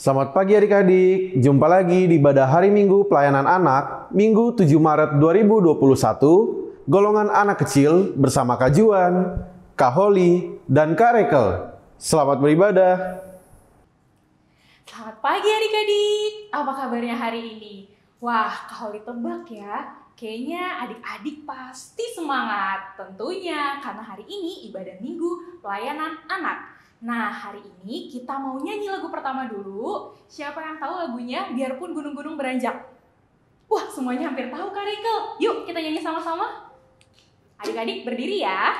Selamat pagi adik-adik, jumpa lagi di Ibadah Hari Minggu Pelayanan Anak, Minggu 7 Maret 2021, golongan anak kecil bersama Kak Juan, Kak Holly, dan Kak Rekel. Selamat beribadah. Selamat pagi adik-adik, apa kabarnya hari ini? Wah, Kak Holly tebak ya, kayaknya adik-adik pasti semangat. Tentunya karena hari ini ibadah minggu pelayanan anak. Nah, hari ini kita mau nyanyi lagu pertama dulu. Siapa yang tahu lagunya? Biarpun gunung-gunung beranjak. Wah, semuanya hampir tahu Kak Rekel. Yuk kita nyanyi sama-sama. Adik-adik berdiri ya.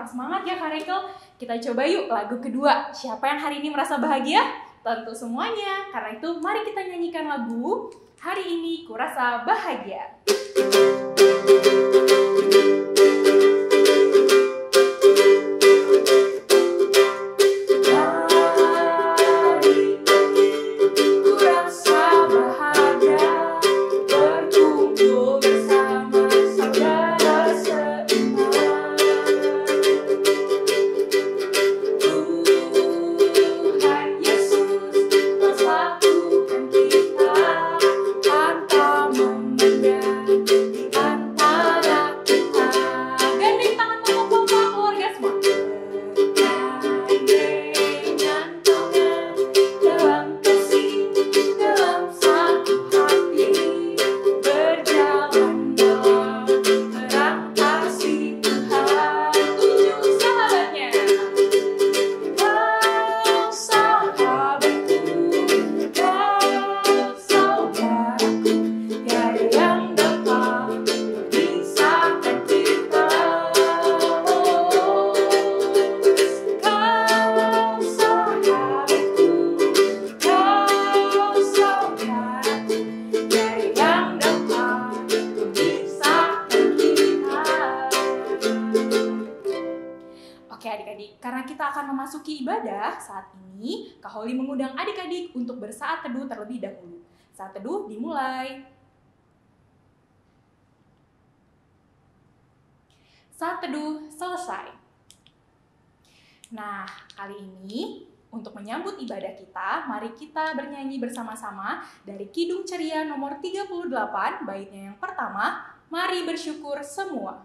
Semangat ya Kak Rekel. Kita coba yuk lagu kedua. Siapa yang hari ini merasa bahagia? Tentu semuanya. Karena itu mari kita nyanyikan lagu Hari Ini Kurasa Bahagia. Oke adik-adik, karena kita akan memasuki ibadah saat ini, Kak Holly mengundang adik-adik untuk bersaat teduh terlebih dahulu. Saat teduh dimulai. Saat teduh selesai. Nah, kali ini untuk menyambut ibadah kita, mari kita bernyanyi bersama-sama dari Kidung Ceria nomor 38, baitnya yang pertama, mari bersyukur semua.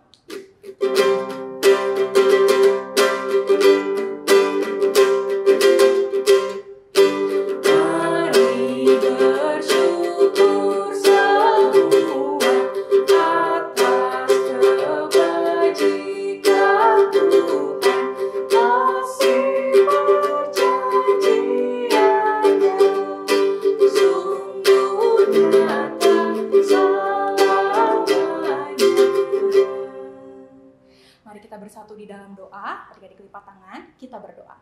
Mari kita bersatu di dalam doa, adik-adik lipat tangan, kita berdoa.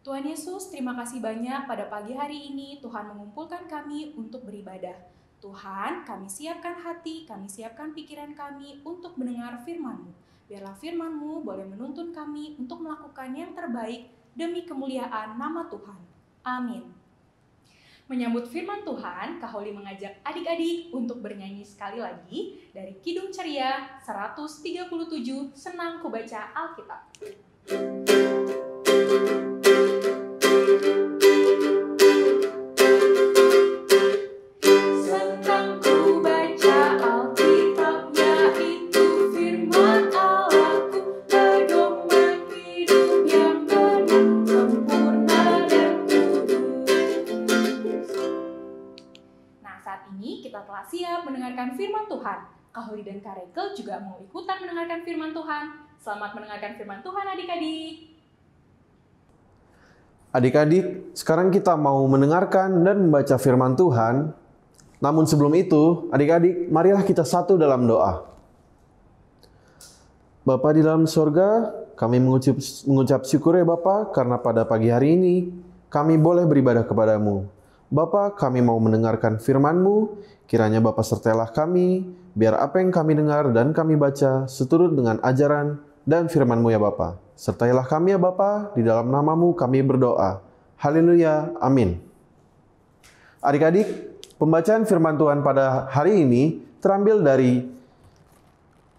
Tuhan Yesus, terima kasih banyak pada pagi hari ini Tuhan mengumpulkan kami untuk beribadah. Tuhan, kami siapkan hati, kami siapkan pikiran kami untuk mendengar firman-Mu. Biarlah firman-Mu boleh menuntun kami untuk melakukan yang terbaik demi kemuliaan nama Tuhan. Amin. Menyambut firman Tuhan, Kak Holly mengajak adik-adik untuk bernyanyi sekali lagi dari Kidung Ceria 137, Senang Ku Baca Alkitab. Senang ku baca Alkitab, yaitu firman Allahku. firman Tuhan. Kak Holly dan Kak Rekel juga mau ikutan mendengarkan firman Tuhan. Selamat mendengarkan firman Tuhan adik-adik. Adik-adik, sekarang kita mau mendengarkan dan membaca firman Tuhan. Namun sebelum itu, adik-adik, marilah kita satu dalam doa. Bapa di dalam sorga, kami mengucap syukur ya Bapa, karena pada pagi hari ini kami boleh beribadah kepadamu. Bapa, kami mau mendengarkan firman-Mu, kiranya Bapa sertailah kami, biar apa yang kami dengar dan kami baca seturut dengan ajaran dan firman-Mu ya Bapa. Sertailah kami ya Bapa, di dalam nama-Mu kami berdoa. Haleluya, amin. Adik-adik, pembacaan firman Tuhan pada hari ini terambil dari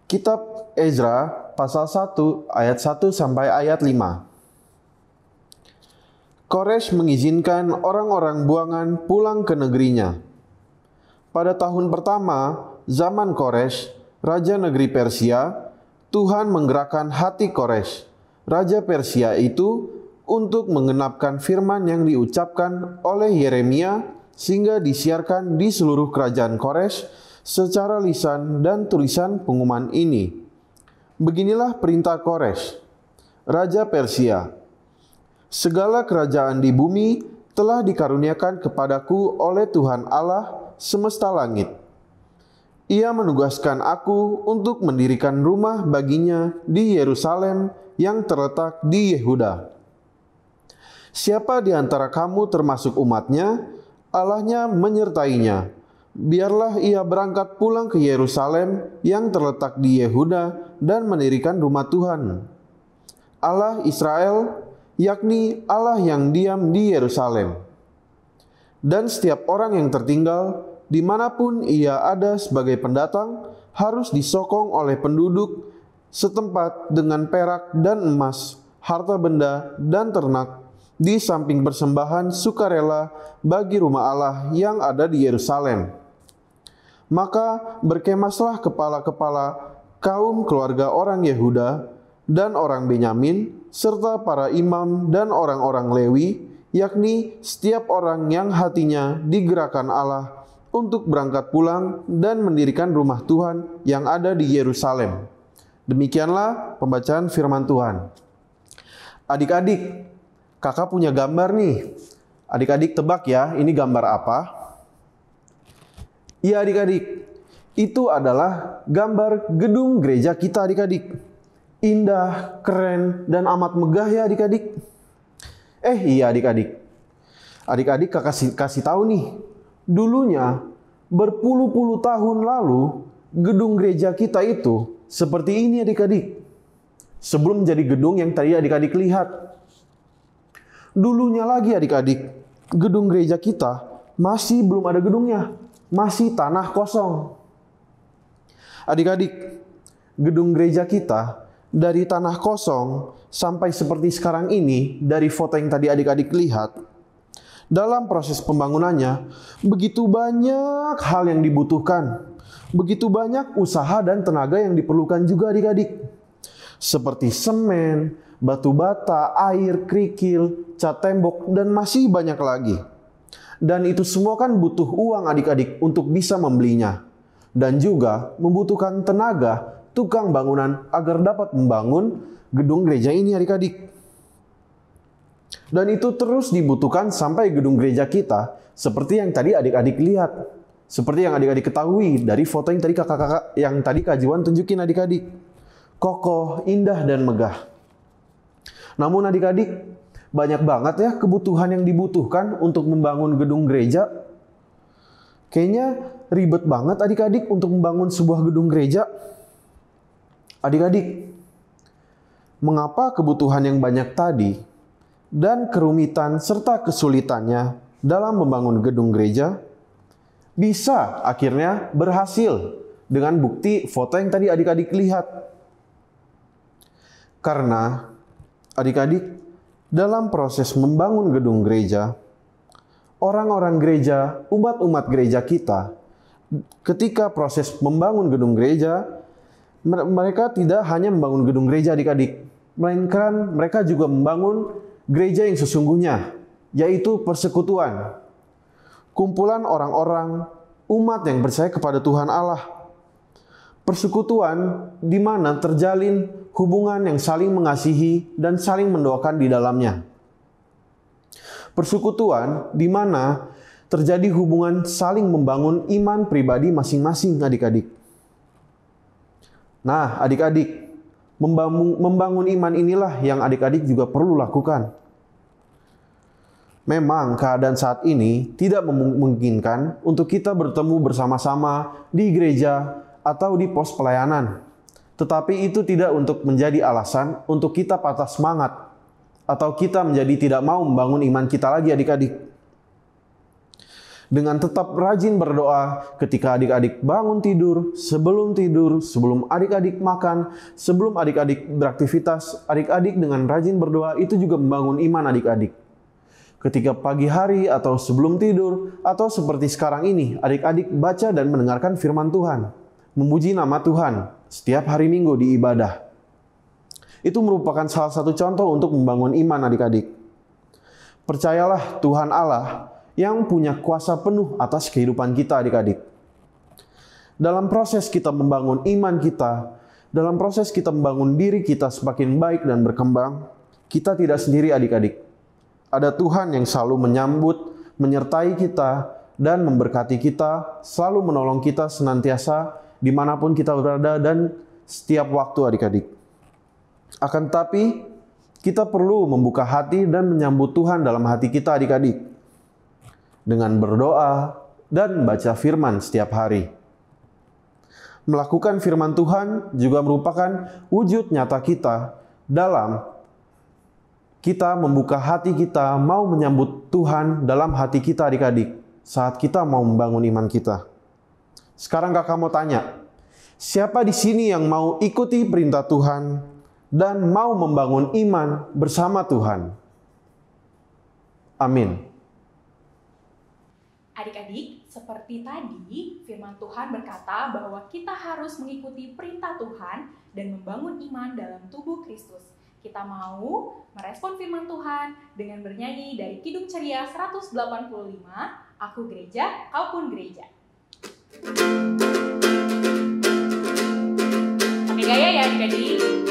Kitab Ezra pasal 1 ayat 1 sampai ayat 5. Koresh mengizinkan orang-orang buangan pulang ke negerinya. Pada tahun pertama zaman Koresh, raja negeri Persia, Tuhan menggerakkan hati Koresh, raja Persia itu, untuk menggenapkan firman yang diucapkan oleh Yeremia sehingga disiarkan di seluruh kerajaan Koresh secara lisan dan tulisan pengumuman ini. Beginilah perintah Koresh, raja Persia. Segala kerajaan di bumi telah dikaruniakan kepadaku oleh Tuhan Allah semesta langit. Ia menugaskan aku untuk mendirikan rumah baginya di Yerusalem yang terletak di Yehuda. Siapa di antara kamu termasuk umatnya, Allahnya menyertainya. Biarlah ia berangkat pulang ke Yerusalem yang terletak di Yehuda dan mendirikan rumah Tuhan, Allah Israel, yakni Allah yang diam di Yerusalem. Dan setiap orang yang tertinggal, dimanapun ia ada sebagai pendatang, harus disokong oleh penduduk setempat dengan perak dan emas, harta benda dan ternak, di samping persembahan sukarela bagi rumah Allah yang ada di Yerusalem. Maka berkemaslah kepala-kepala kaum keluarga orang Yehuda dan orang Benyamin, serta para imam dan orang-orang Lewi, yakni setiap orang yang hatinya digerakkan Allah untuk berangkat pulang dan mendirikan rumah Tuhan yang ada di Yerusalem. Demikianlah pembacaan firman Tuhan. Adik-adik, kakak punya gambar nih. Adik-adik tebak ya, ini gambar apa? Iya adik-adik, itu adalah gambar gedung gereja kita adik-adik. Indah, keren, dan amat megah ya adik-adik. Iya adik-adik. Adik-adik kakak kasih tahu nih. Dulunya, berpuluh-puluh tahun lalu, gedung gereja kita itu seperti ini adik-adik. Sebelum jadi gedung yang tadi adik-adik lihat. Dulunya lagi adik-adik, gedung gereja kita masih belum ada gedungnya. Masih tanah kosong. Adik-adik, gedung gereja kita dari tanah kosong sampai seperti sekarang ini, dari foto yang tadi adik-adik lihat, dalam proses pembangunannya, begitu banyak hal yang dibutuhkan. Begitu banyak usaha dan tenaga yang diperlukan juga adik-adik. Seperti semen, batu bata, air, kerikil, cat tembok, dan masih banyak lagi. Dan itu semua kan butuh uang adik-adik untuk bisa membelinya. Dan juga membutuhkan tenaga tukang bangunan agar dapat membangun gedung gereja ini adik-adik. Dan itu terus dibutuhkan sampai gedung gereja kita seperti yang tadi adik-adik lihat. Seperti yang adik-adik ketahui dari foto yang tadi kakak-kakak yang tadi Kak Juan tunjukin adik-adik. Kokoh, indah, dan megah. Namun adik-adik, banyak banget ya kebutuhan yang dibutuhkan untuk membangun gedung gereja. Kayaknya ribet banget adik-adik untuk membangun sebuah gedung gereja. Adik-adik, mengapa kebutuhan yang banyak tadi dan kerumitan serta kesulitannya dalam membangun gedung gereja bisa akhirnya berhasil dengan bukti foto yang tadi adik-adik lihat? Karena adik-adik, dalam proses membangun gedung gereja, orang-orang gereja, umat-umat gereja kita, ketika proses membangun gedung gereja, mereka tidak hanya membangun gedung gereja adik-adik, melainkan mereka juga membangun gereja yang sesungguhnya, yaitu persekutuan. Kumpulan orang-orang umat yang percaya kepada Tuhan Allah. Persekutuan di mana terjalin hubungan yang saling mengasihi dan saling mendoakan di dalamnya. Persekutuan di mana terjadi hubungan saling membangun iman pribadi masing-masing adik-adik. Nah, adik-adik, membangun iman inilah yang adik-adik juga perlu lakukan. Memang keadaan saat ini tidak memungkinkan untuk kita bertemu bersama-sama di gereja atau di pos pelayanan. Tetapi itu tidak untuk menjadi alasan untuk kita patah semangat atau kita menjadi tidak mau membangun iman kita lagi adik-adik. Dengan tetap rajin berdoa ketika adik-adik bangun tidur, sebelum adik-adik makan, sebelum adik-adik beraktivitas, adik-adik dengan rajin berdoa itu juga membangun iman adik-adik. Ketika pagi hari atau sebelum tidur, atau seperti sekarang ini, adik-adik baca dan mendengarkan firman Tuhan, memuji nama Tuhan setiap hari Minggu di ibadah. Itu merupakan salah satu contoh untuk membangun iman adik-adik. Percayalah Tuhan Allah yang punya kuasa penuh atas kehidupan kita adik-adik. Dalam proses kita membangun iman kita, dalam proses kita membangun diri kita semakin baik dan berkembang, kita tidak sendiri adik-adik. Ada Tuhan yang selalu menyambut, menyertai kita, dan memberkati kita, selalu menolong kita senantiasa dimanapun kita berada dan setiap waktu adik-adik. Akan tetapi, kita perlu membuka hati dan menyambut Tuhan dalam hati kita adik-adik. Dengan berdoa dan baca firman setiap hari. Melakukan firman Tuhan juga merupakan wujud nyata kita dalam kita membuka hati kita mau menyambut Tuhan dalam hati kita adik-adik saat kita mau membangun iman kita. Sekarang kakak mau tanya, siapa di sini yang mau ikuti perintah Tuhan dan mau membangun iman bersama Tuhan? Amin. Adik-adik, seperti tadi, firman Tuhan berkata bahwa kita harus mengikuti perintah Tuhan dan membangun iman dalam tubuh Kristus. Kita mau merespon firman Tuhan dengan bernyanyi dari Kidung Ceria 185, Aku Gereja, Kau Pun Gereja. Pakai gaya ya adik-adik.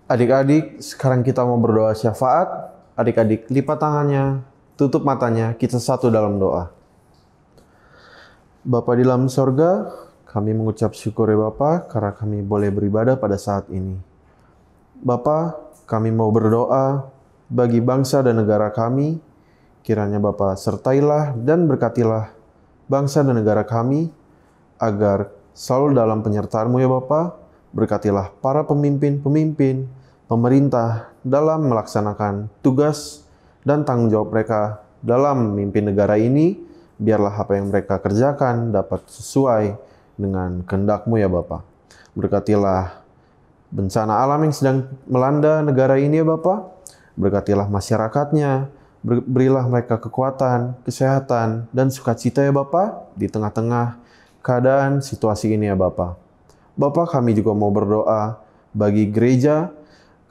Adik-adik, sekarang kita mau berdoa syafaat. Adik-adik, lipat tangannya, tutup matanya, kita satu dalam doa. Bapa di dalam sorga, kami mengucap syukur ya Bapa, karena kami boleh beribadah pada saat ini. Bapa, kami mau berdoa bagi bangsa dan negara kami. Kiranya Bapa sertailah dan berkatilah bangsa dan negara kami, agar selalu dalam penyertaan-Mu ya Bapa. Berkatilah para pemimpin-pemimpin, pemerintah dalam melaksanakan tugas dan tanggung jawab mereka dalam memimpin negara ini, biarlah apa yang mereka kerjakan dapat sesuai dengan kehendak-Mu ya Bapa. Berkatilah bencana alam yang sedang melanda negara ini ya Bapa. Berkatilah masyarakatnya, berilah mereka kekuatan, kesehatan, dan sukacita ya Bapa di tengah-tengah keadaan situasi ini ya Bapa. Bapa, kami juga mau berdoa bagi gereja,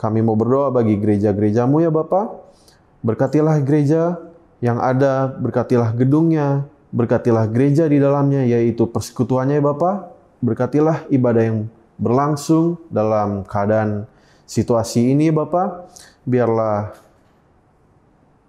kami mau berdoa bagi gereja-gereja-Mu ya Bapa. Berkatilah gereja yang ada, berkatilah gedungnya, berkatilah gereja di dalamnya, yaitu persekutuannya ya Bapa. Berkatilah ibadah yang berlangsung dalam keadaan situasi ini ya Bapa. Biarlah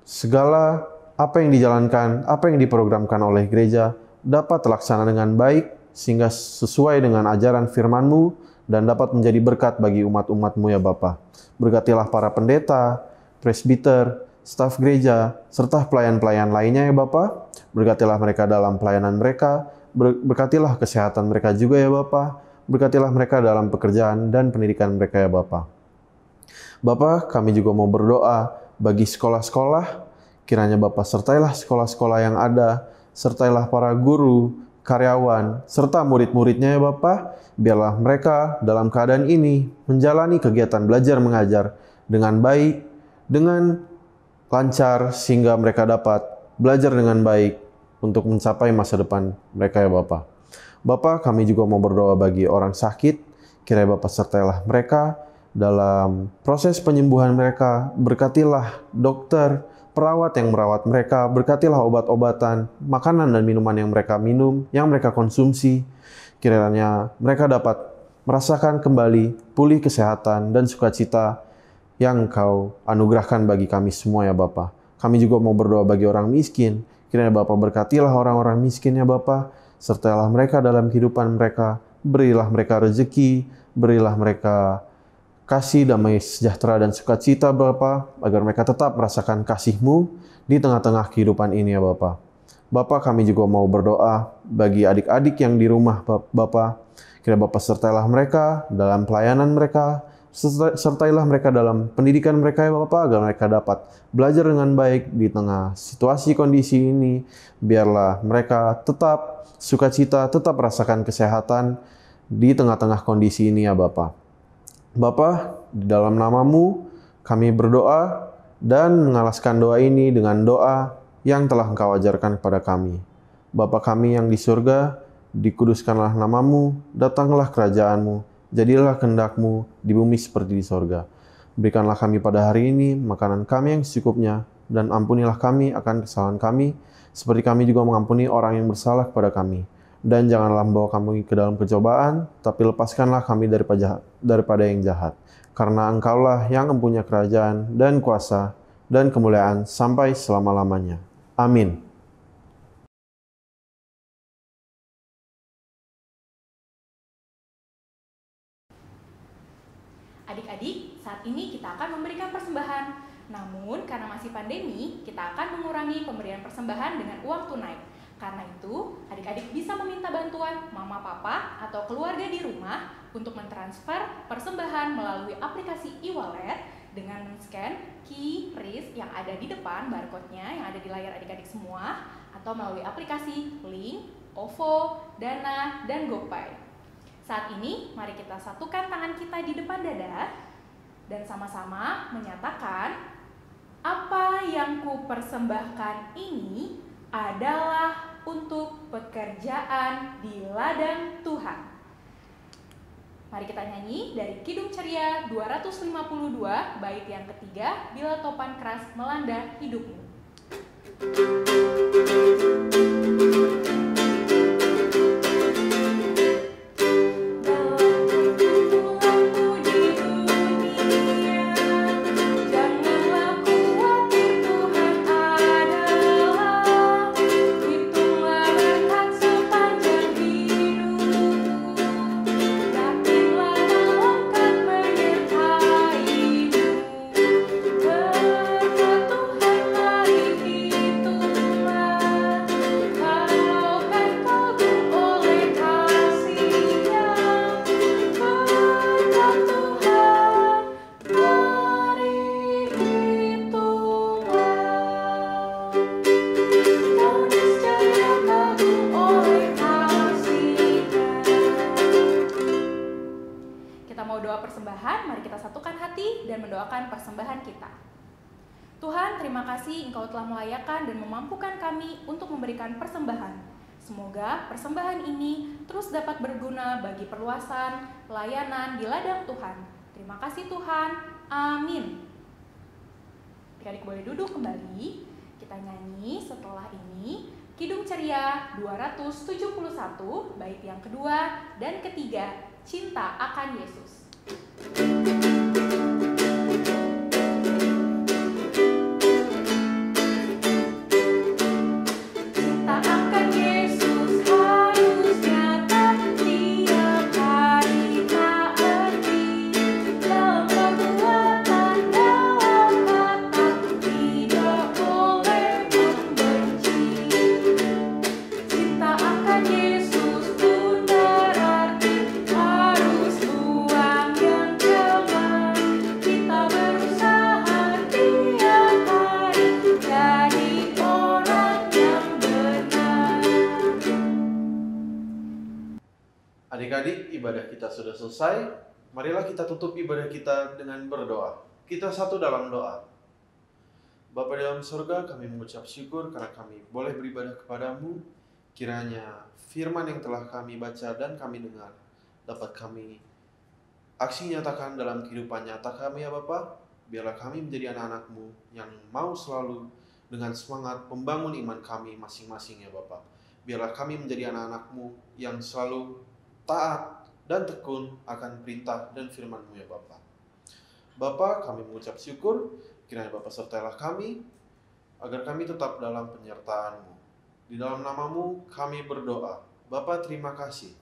segala apa yang dijalankan, apa yang diprogramkan oleh gereja dapat terlaksana dengan baik, sehingga sesuai dengan ajaran firman-Mu dan dapat menjadi berkat bagi umat-umat-Mu ya Bapa. Berkatilah para pendeta, presbiter, staf gereja, serta pelayan-pelayan lainnya ya Bapa. Berkatilah mereka dalam pelayanan mereka, berkatilah kesehatan mereka juga ya Bapa. Berkatilah mereka dalam pekerjaan dan pendidikan mereka ya Bapa. Bapa, kami juga mau berdoa bagi sekolah-sekolah, kiranya Bapa sertailah sekolah-sekolah yang ada, sertailah para guru, karyawan, serta murid-muridnya ya Bapa. Biarlah mereka dalam keadaan ini menjalani kegiatan belajar mengajar dengan baik, dengan lancar, sehingga mereka dapat belajar dengan baik untuk mencapai masa depan mereka ya Bapa. Bapa, kami juga mau berdoa bagi orang sakit, kiranya Bapa sertailah mereka dalam proses penyembuhan mereka. Berkatilah dokter, perawat yang merawat mereka, berkatilah obat-obatan, makanan dan minuman yang mereka minum, yang mereka konsumsi. Kiranya mereka dapat merasakan kembali pulih kesehatan dan sukacita yang Kau anugerahkan bagi kami semua ya Bapa. Kami juga mau berdoa bagi orang miskin. Kiranya Bapa berkatilah orang-orang miskin ya Bapa. Sertailah mereka dalam kehidupan mereka. Berilah mereka rezeki, berilah mereka kasih, damai sejahtera dan sukacita Bapa, agar mereka tetap merasakan kasih-Mu di tengah-tengah kehidupan ini ya Bapa. Bapa, kami juga mau berdoa bagi adik-adik yang di rumah Bapa. Kiranya Bapa sertailah mereka dalam pelayanan mereka, sertailah mereka dalam pendidikan mereka ya Bapa, agar mereka dapat belajar dengan baik di tengah situasi kondisi ini. Biarlah mereka tetap sukacita, tetap merasakan kesehatan di tengah-tengah kondisi ini ya Bapa. Bapa, di dalam nama-Mu kami berdoa dan mengalaskan doa ini dengan doa yang telah Engkau ajarkan kepada kami. Bapa kami yang di surga, dikuduskanlah nama-Mu, datanglah kerajaan-Mu, jadilah kehendak-Mu di bumi seperti di sorga. Berikanlah kami pada hari ini makanan kami yang secukupnya, dan ampunilah kami akan kesalahan kami, seperti kami juga mengampuni orang yang bersalah kepada kami. Dan janganlah membawa kami ke dalam pencobaan, tapi lepaskanlah kami daripada yang jahat. Karena Engkaulah yang mempunyai kerajaan dan kuasa dan kemuliaan sampai selama-lamanya. Amin. Adik-adik, saat ini kita akan memberikan persembahan. Namun, karena masih pandemi, kita akan mengurangi pemberian persembahan dengan uang tunai. Karena itu, adik-adik bisa meminta bantuan mama, papa, atau keluarga di rumah untuk mentransfer persembahan melalui aplikasi e-wallet dengan men-scan QRIS yang ada di depan barcode-nya yang ada di layar adik-adik semua, atau melalui aplikasi Link, OVO, Dana, dan GoPay. Saat ini, mari kita satukan tangan kita di depan dada dan sama-sama menyatakan, apa yang kupersembahkan ini adalah untuk pekerjaan di ladang Tuhan. Mari kita nyanyi dari Kidung Ceria 252, bait yang ketiga, Bila Topan Keras Melanda Hidupmu. Berkat Tuhan hari itu Tuhan, terima kasih Engkau telah melayakkan dan memampukan kami untuk memberikan persembahan. Semoga persembahan ini terus dapat berguna bagi perluasan pelayanan di ladang Tuhan. Terima kasih Tuhan. Amin. Adik-adik boleh duduk kembali. Kita nyanyi setelah ini Kidung Ceria 271, bait yang kedua dan ketiga, Cinta akan Yesus. Adik-adik, ibadah kita sudah selesai. Marilah kita tutup ibadah kita dengan berdoa. Kita satu dalam doa. Bapa di dalam surga, kami mengucap syukur karena kami boleh beribadah kepadamu. Kiranya firman yang telah kami baca dan kami dengar dapat kami aksi nyatakan dalam kehidupan nyata kami ya Bapa. Biarlah kami menjadi anak-anak-Mu yang mau selalu dengan semangat membangun iman kami masing-masing ya Bapa. Biarlah kami menjadi anak-anak-Mu yang selalu taat dan tekun akan perintah dan firman-Mu ya Bapa. Bapa, kami mengucap syukur, kiranya Bapa sertailah kami, agar kami tetap dalam penyertaan-Mu. Di dalam nama-Mu kami berdoa. Bapa, terima kasih.